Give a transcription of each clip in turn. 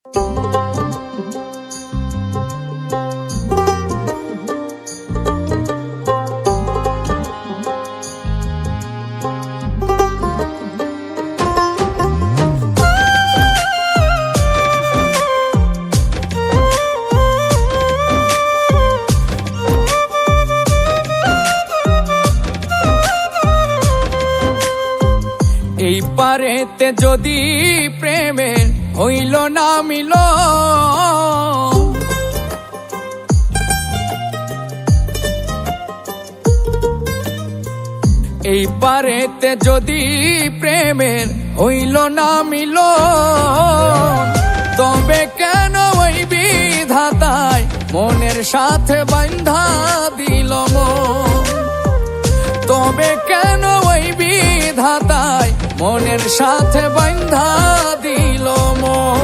এই পারেতে যদি প্রেমের হইল না মিল, এই পারেতে যদি প্রেমের হইল না মিল, তবে কেন ওই বিধাতায় মনের সাথে বান্ধা দিল মন? তবে কেন ওই বিধাতায় মনের সাথে বান্ধা দিল মন?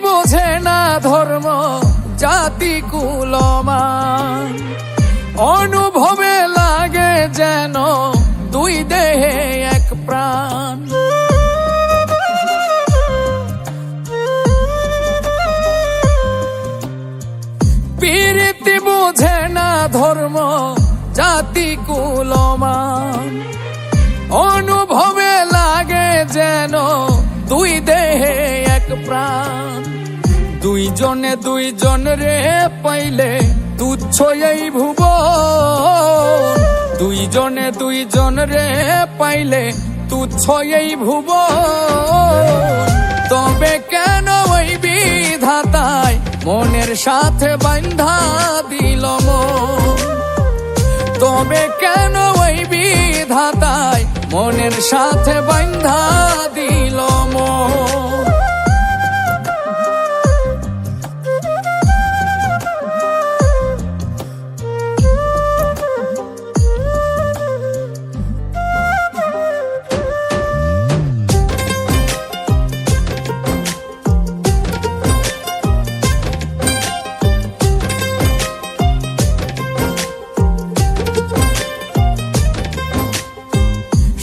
বোঝে না ধর্ম জাতি কুলমান, অনুভবে লাগে যেন দুই দেহে এক প্রাণ। প্রীতি বোঝে না ধর্ম জাতি কুলমান, অনুভবে লাগে যেন দুই দেহে এক প্রাণ। দুইজনে দুইজন রে পাইলে তুচ্ছ এই ভুবন, দুইজনে দুইজন রে পাইলে তুচ্ছ এই ভুবন। তবে কেন ওই বিধাতায় মনের সাথে বান্ধা দিল মন? তবে কেন ওই বিধাতায় মনের সাথে বান্ধা দিল মন?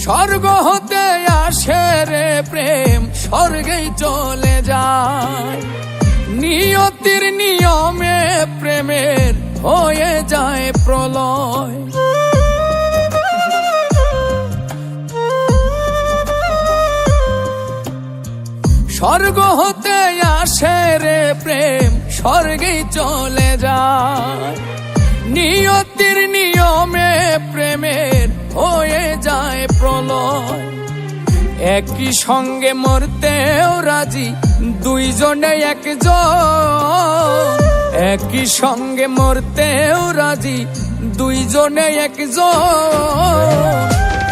স্বর্গ হতে আসে রে প্রেম, স্বর্গেই চলে যায়। নিয়তির নিয়মে প্রেমের হয়ে যায় প্রলয়। স্বর্গ হতে আসে রে প্রেম, স্বর্গেই চলে যায়। নিয়তির নিয়মে প্রেমের হয়ে যায় প্রলয়। একই সঙ্গে মরতেও রাজি দুইজনে একজন, একই সঙ্গে মরতেও রাজি দুইজনে একজন।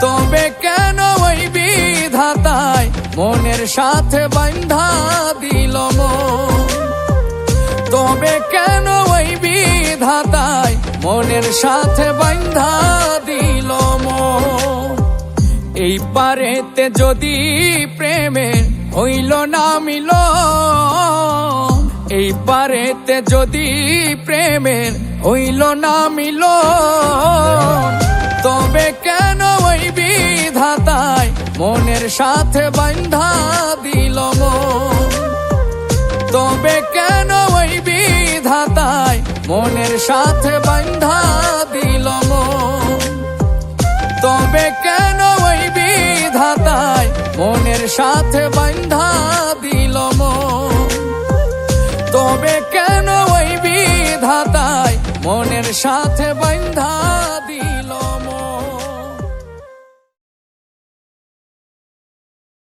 তবে কেন ওই বিধাতায় মনের সাথে বান্ধা দিল মন? তবে কেন ওই বিধাতায় মনের সাথে বান্ধা দিল মন? এই পারেতে যদি প্রেমের হইল না মিল, এই পারেতে যদি প্রেমের হইল না মিল, তবে কেন ওই বিধাতায় মনের সাথে বান্ধা দিল মন? তবে কেন ওই বিধাতায় মনের সাথে বান্ধা দিল মন? তবে কেন ওই বিধাতায় মনের সাথে বান্ধা দিল মন? তবে কেন ওই বিধাতায় মনের সাথে বান্ধা